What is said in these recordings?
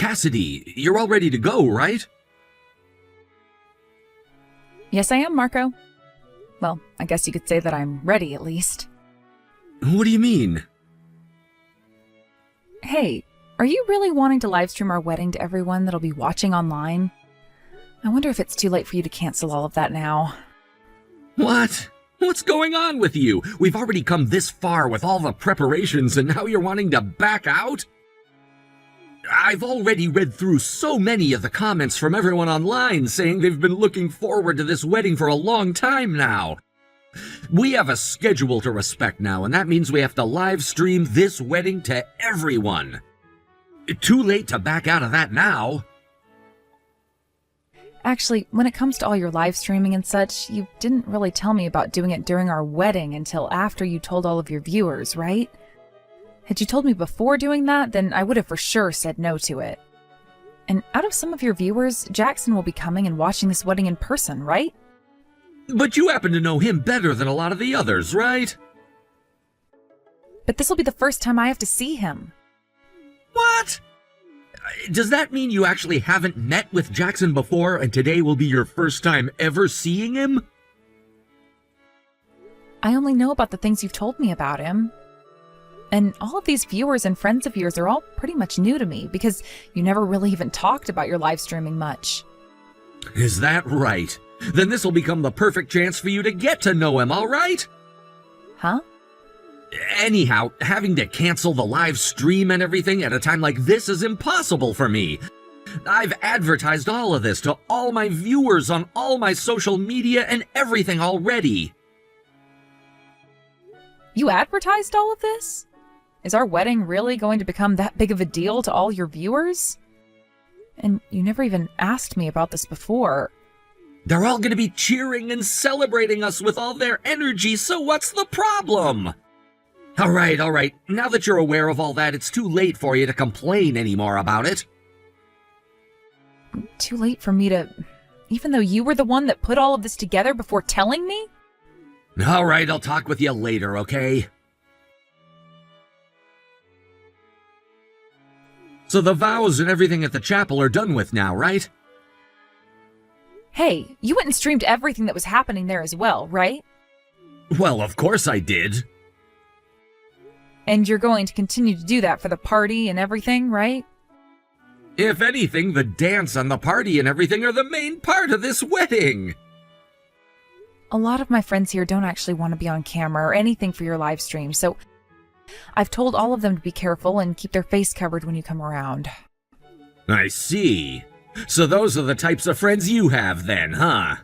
Cassidy, you're all ready to go, right? Yes, I am, Marco. Well, I guess you could say that I'm ready, at least. What do you mean? Hey, are you really wanting to livestream our wedding to everyone that'll be watching online? I wonder if it's too late for you to cancel all of that now. What? What's going on with you? We've already come this far with all the preparations, and now you're wanting to back out? I've already read through so many of the comments from everyone online saying they've been looking forward to this wedding for a long time now. We have a schedule to respect now, and that means we have to live stream this wedding to everyone. Too late to back out of that now. Actually, when it comes to all your live streaming and such, you didn't really tell me about doing it during our wedding until after you told all of your viewers, right? Had you told me before doing that, then I would have for sure said no to it. And out of some of your viewers, Jackson will be coming and watching this wedding in person, right? But you happen to know him better than a lot of the others, right? But this will be the first time I have to see him. What? Does that mean you actually haven't met with Jackson before and today will be your first time ever seeing him? I only know about the things you've told me about him. And all of these viewers and friends of yours are all pretty much new to me because you never really even talked about your live streaming much. Is that right? Then this will become the perfect chance for you to get to know him, all right? Huh? Anyhow, having to cancel the live stream and everything at a time like this is impossible for me. I've advertised all of this to all my viewers on all my social media and everything already. You advertised all of this? Is our wedding really going to become that big of a deal to all your viewers? And you never even asked me about this before. They're all going to be cheering and celebrating us with all their energy, so what's the problem? All right. Now that you're aware of all that, it's too late for you to complain anymore about it. Too late for me to... Even though you were the one that put all of this together before telling me? All right, I'll talk with you later, okay? So the vows and everything at the chapel are done with now, right? Hey, you went and streamed everything that was happening there as well, right? Well, of course I did. And you're going to continue to do that for the party and everything, right? If anything, the dance and the party and everything are the main part of this wedding. A lot of my friends here don't actually want to be on camera or anything for your live stream, so I've told all of them to be careful and keep their face covered when you come around. I see. So those are the types of friends you have then, huh?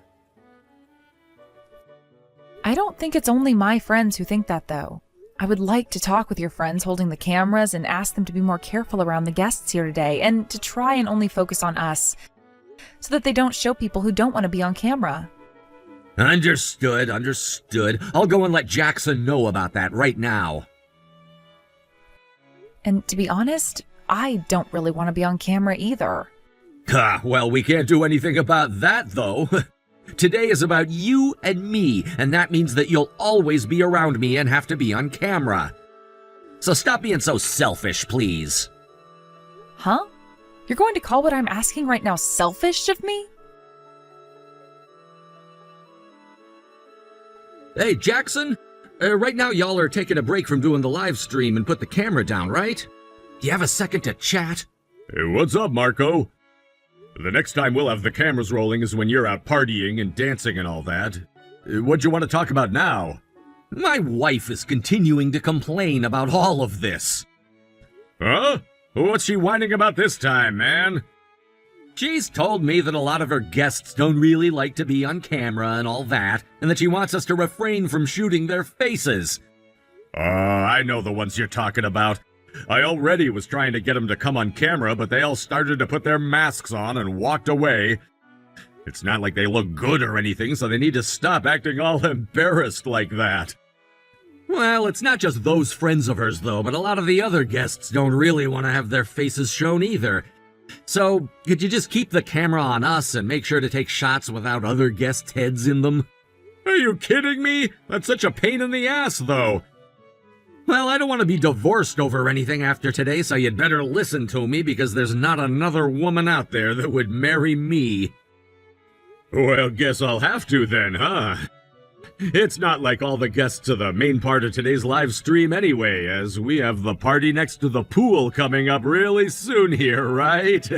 I don't think it's only my friends who think that, though. I would like to talk with your friends holding the cameras and ask them to be more careful around the guests here today and to try and only focus on us so that they don't show people who don't want to be on camera. Understood. I'll go and let Jackson know about that right now. And to be honest, I don't really want to be on camera either. Well, we can't do anything about that, though. Today is about you and me, and that means that you'll always be around me and have to be on camera. So stop being so selfish, please. Huh? You're going to call what I'm asking right now selfish of me? Hey, Jackson? Right now y'all are taking a break from doing the live stream and put the camera down, right? Do you have a second to chat? Hey, what's up, Marco? The next time we'll have the cameras rolling is when you're out partying and dancing and all that. What'd you want to talk about now? My wife is continuing to complain about all of this. Huh? What's she whining about this time, man? She's told me that a lot of her guests don't really like to be on camera and all that, and that she wants us to refrain from shooting their faces. I know the ones you're talking about. I already was trying to get them to come on camera, but they all started to put their masks on and walked away. It's not like they look good or anything, so they need to stop acting all embarrassed like that. Well, it's not just those friends of hers, though, but a lot of the other guests don't really want to have their faces shown either. So, could you just keep the camera on us and make sure to take shots without other guests' heads in them? Are you kidding me? That's such a pain in the ass, though. Well, I don't want to be divorced over anything after today, so you'd better listen to me because there's not another woman out there that would marry me. Well, guess I'll have to then, huh? It's not like all the guests of the main part of today's live stream anyway, as we have the party next to the pool coming up really soon here, right?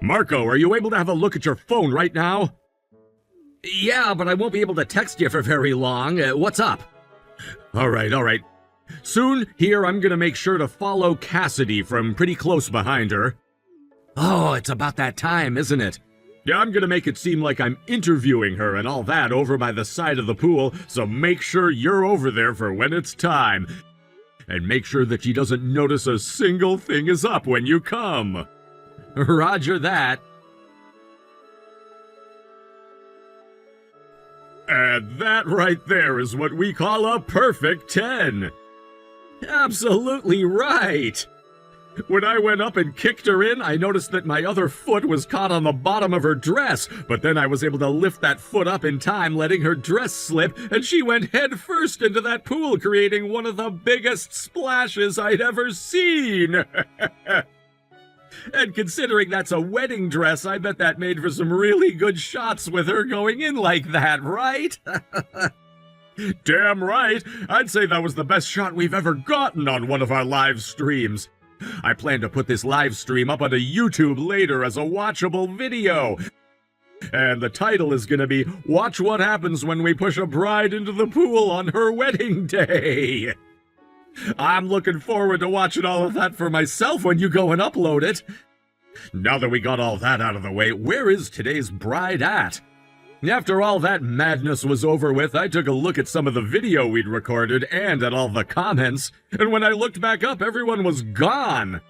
Marco, are you able to have a look at your phone right now? Yeah, but I won't be able to text you for very long. What's up? All right. Soon here, I'm gonna make sure to follow Cassidy from pretty close behind her. Oh, it's about that time, isn't it? Yeah, I'm gonna make it seem like I'm interviewing her and all that over by the side of the pool, so make sure you're over there for when it's time. And make sure that she doesn't notice a single thing is up when you come. Roger that. And that right there is what we call a perfect 10. Absolutely right. When I went up and kicked her in, I noticed that my other foot was caught on the bottom of her dress, but then I was able to lift that foot up in time, letting her dress slip, and she went head first into that pool, creating one of the biggest splashes I'd ever seen. And considering that's a wedding dress, I bet that made for some really good shots with her going in like that, right? Damn right! I'd say that was the best shot we've ever gotten on one of our live streams. I plan to put this live stream up onto YouTube later as a watchable video. And the title is gonna be, Watch What Happens When We Push a Bride into the Pool on Her Wedding Day. I'm looking forward to watching all of that for myself when you go and upload it. Now that we got all that out of the way, where is today's bride at? After all that madness was over with, I took a look at some of the video we'd recorded and at all the comments, and when I looked back up, everyone was gone.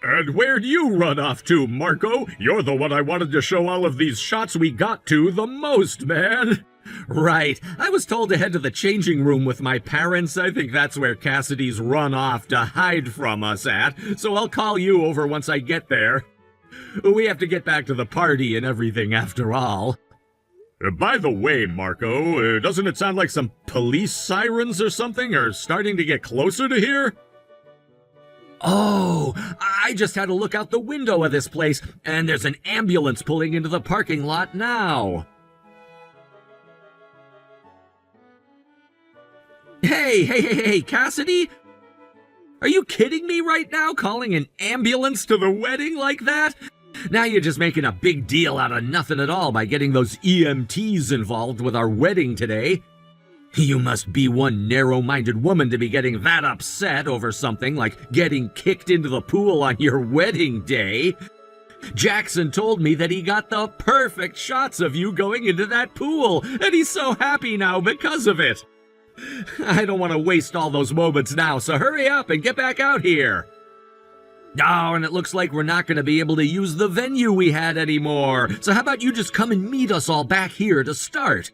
And where'd you run off to, Marco? You're the one I wanted to show all of these shots we got to the most, man. Right. I was told to head to the changing room with my parents. I think that's where Cassidy's run off to hide from us at, so I'll call you over once I get there. We have to get back to the party and everything after all. By the way, Marco, doesn't it sound like some police sirens or something are starting to get closer to here? Oh, I just had a look out the window of this place, and there's an ambulance pulling into the parking lot now. Hey, Cassidy? Are you kidding me right now, calling an ambulance to the wedding like that? Now you're just making a big deal out of nothing at all by getting those EMTs involved with our wedding today. You must be one narrow-minded woman to be getting that upset over something like getting kicked into the pool on your wedding day. Jackson told me that he got the perfect shots of you going into that pool, and he's so happy now because of it. I don't want to waste all those moments now, so hurry up and get back out here. Oh, and it looks like we're not going to be able to use the venue we had anymore. So how about you just come and meet us all back here to start?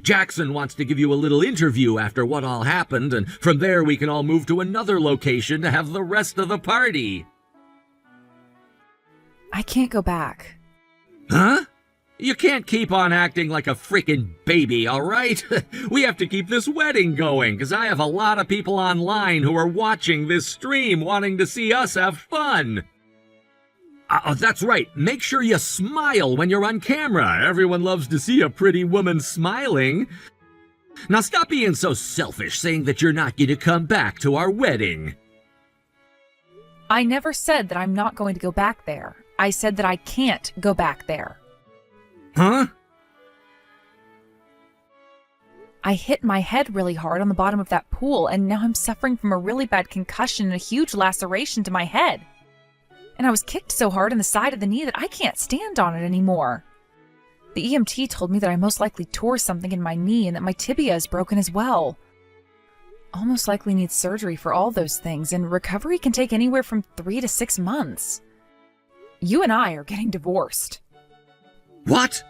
Jackson wants to give you a little interview after what all happened, and from there we can all move to another location to have the rest of the party. I can't go back. Huh? You can't keep on acting like a freaking baby, all right? We have to keep this wedding going, because I have a lot of people online who are watching this stream wanting to see us have fun. That's right. Make sure you smile when you're on camera. Everyone loves to see a pretty woman smiling. Now stop being so selfish, saying that you're not going to come back to our wedding. I never said that I'm not going to go back there. I said that I can't go back there. Huh? I hit my head really hard on the bottom of that pool, and now I'm suffering from a really bad concussion and a huge laceration to my head. And I was kicked so hard in the side of the knee that I can't stand on it anymore. The EMT told me that I most likely tore something in my knee and that my tibia is broken as well. I'll most likely need surgery for all those things, and recovery can take anywhere from 3 to 6 months. You and I are getting divorced. What?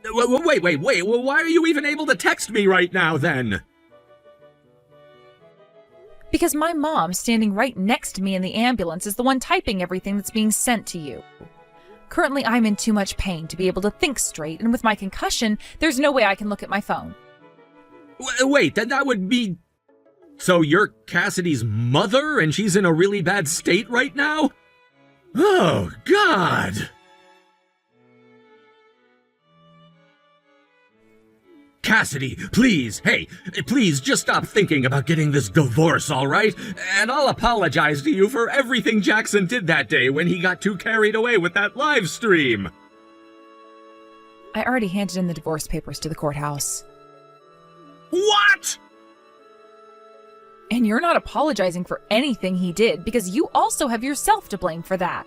Wait. Well, why are you even able to text me right now, then? Because my mom, standing right next to me in the ambulance, is the one typing everything that's being sent to you. Currently, I'm in too much pain to be able to think straight, and with my concussion, there's no way I can look at my phone. Wait, then that would be... So you're Cassidy's mother and she's in a really bad state right now? Oh, God! Cassidy, please, hey, please just stop thinking about getting this divorce, all right? And I'll apologize to you for everything Jackson did that day when he got too carried away with that live stream. I already handed in the divorce papers to the courthouse. What? And you're not apologizing for anything he did because you also have yourself to blame for that.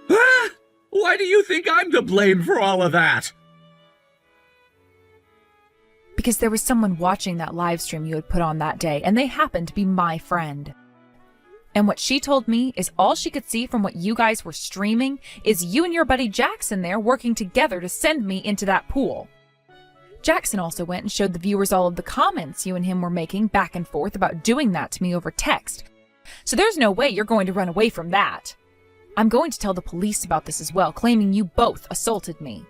Huh? Why do you think I'm to blame for all of that? Because there was someone watching that live stream you had put on that day, and they happened to be my friend. And what she told me is all she could see from what you guys were streaming is you and your buddy Jackson there working together to send me into that pool. Jackson also went and showed the viewers all of the comments you and him were making back and forth about doing that to me over text. So there's no way you're going to run away from that. I'm going to tell the police about this as well, claiming you both assaulted me.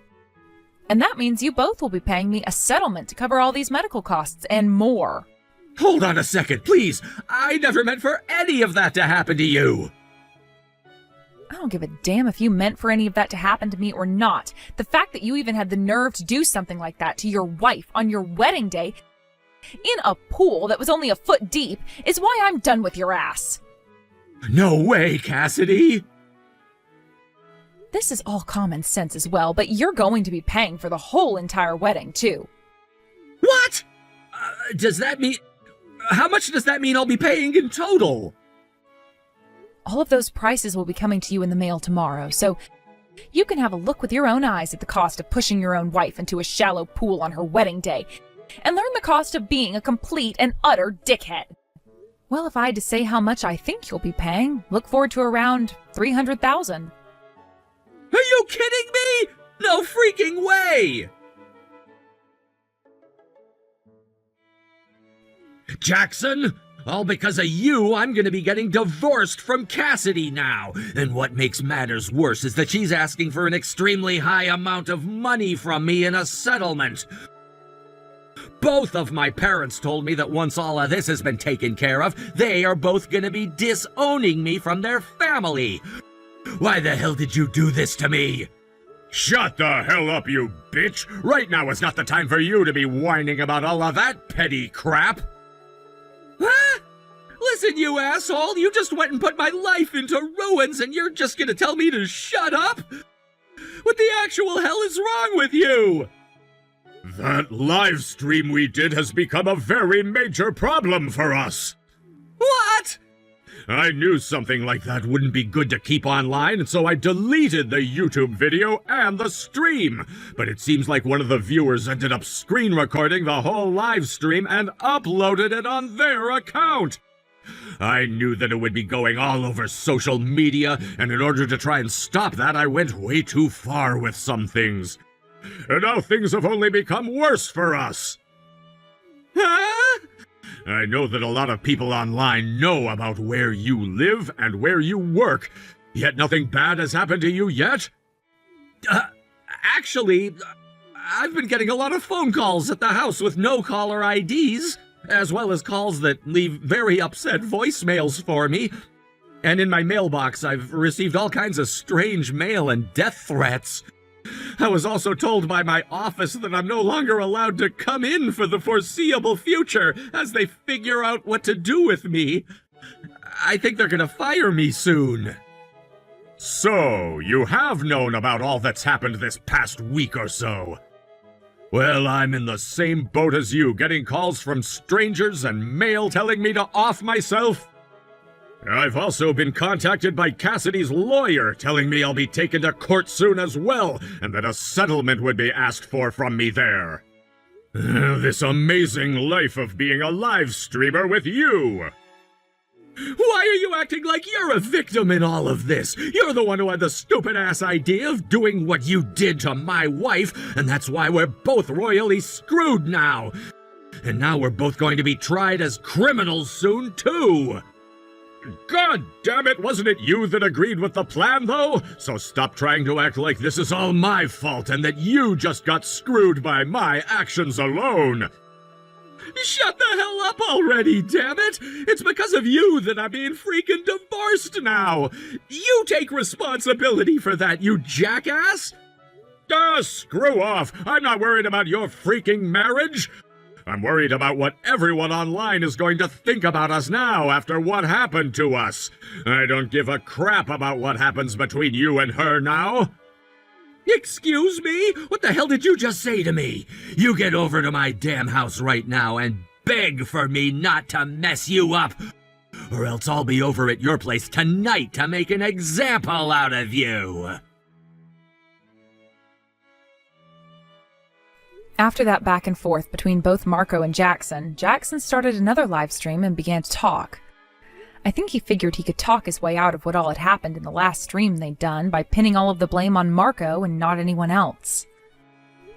And that means you both will be paying me a settlement to cover all these medical costs and more. Hold on a second, please. I never meant for any of that to happen to you. I don't give a damn if you meant for any of that to happen to me or not. The fact that you even had the nerve to do something like that to your wife on your wedding day in a pool that was only a foot deep is why I'm done with your ass. No way, Cassidy. This is all common sense as well, but you're going to be paying for the whole entire wedding, too. What? Does that mean... How much does that mean I'll be paying in total? All of those prices will be coming to you in the mail tomorrow, so you can have a look with your own eyes at the cost of pushing your own wife into a shallow pool on her wedding day, and learn the cost of being a complete and utter dickhead. Well, if I had to say how much I think you'll be paying, look forward to around $300,000. Are you kidding me? No freaking way! Jackson, all because of you, I'm gonna be getting divorced from Cassidy now. And what makes matters worse is that she's asking for an extremely high amount of money from me in a settlement. Both of my parents told me that once all of this has been taken care of, they are both gonna be disowning me from their family. Why the hell did you do this to me? Shut the hell up, you bitch! Right now is not the time for you to be whining about all of that petty crap! Huh? Listen, you asshole, you just went and put my life into ruins and you're just gonna tell me to shut up? What the actual hell is wrong with you? That live stream we did has become a very major problem for us. What? I knew something like that wouldn't be good to keep online, and so I deleted the YouTube video and the stream. But it seems like one of the viewers ended up screen recording the whole live stream and uploaded it on their account. I knew that it would be going all over social media, and in order to try and stop that, I went way too far with some things. And now things have only become worse for us. Huh? I know that a lot of people online know about where you live and where you work, yet nothing bad has happened to you yet? Actually, I've been getting a lot of phone calls at the house with no caller IDs, as well as calls that leave very upset voicemails for me. And in my mailbox, I've received all kinds of strange mail and death threats. I was also told by my office that I'm no longer allowed to come in for the foreseeable future as they figure out what to do with me. I think they're gonna fire me soon. So, you have known about all that's happened this past week or so. Well, I'm in the same boat as you, getting calls from strangers and mail telling me to off myself. I've also been contacted by Cassidy's lawyer telling me I'll be taken to court soon as well, and that a settlement would be asked for from me there. This amazing life of being a live streamer with you! Why are you acting like you're a victim in all of this? You're the one who had the stupid-ass idea of doing what you did to my wife, and that's why we're both royally screwed now. And now we're both going to be tried as criminals soon, too. God damn it, wasn't it you that agreed with the plan, though? So stop trying to act like this is all my fault and that you just got screwed by my actions alone. Shut the hell up already, damn it! It's because of you that I'm being freaking divorced now! You take responsibility for that, you jackass! Screw off! I'm not worried about your freaking marriage! I'm worried about what everyone online is going to think about us now after what happened to us. I don't give a crap about what happens between you and her now. Excuse me? What the hell did you just say to me? You get over to my damn house right now and beg for me not to mess you up, or else I'll be over at your place tonight to make an example out of you. After that back and forth between both Marco and Jackson, Jackson started another live stream and began to talk. I think he figured he could talk his way out of what all had happened in the last stream they'd done by pinning all of the blame on Marco and not anyone else.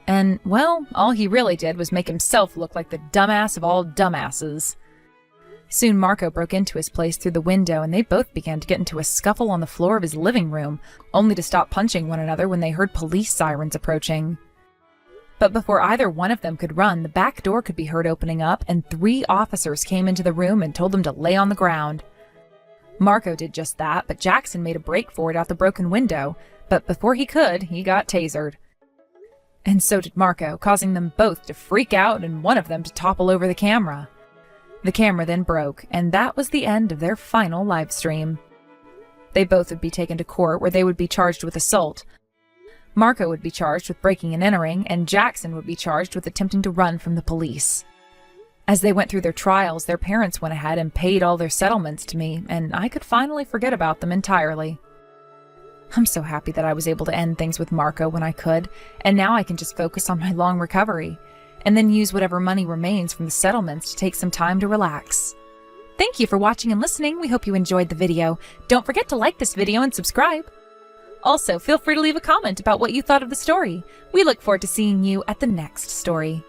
And, well, all he really did was make himself look like the dumbass of all dumbasses. Soon Marco broke into his place through the window and they both began to get into a scuffle on the floor of his living room, only to stop punching one another when they heard police sirens approaching. But before either one of them could run, the back door could be heard opening up, and 3 officers came into the room and told them to lay on the ground. Marco did just that, but Jackson made a break for it out the broken window, but before he could, he got tasered. And so did Marco, causing them both to freak out and one of them to topple over the camera. The camera then broke, and that was the end of their final live stream. They both would be taken to court where they would be charged with assault. Marco would be charged with breaking and entering, and Jackson would be charged with attempting to run from the police. As they went through their trials, their parents went ahead and paid all their settlements to me, and I could finally forget about them entirely. I'm so happy that I was able to end things with Marco when I could, and now I can just focus on my long recovery, and then use whatever money remains from the settlements to take some time to relax. Thank you for watching and listening. We hope you enjoyed the video. Don't forget to like this video and subscribe. Also, feel free to leave a comment about what you thought of the story. We look forward to seeing you at the next story.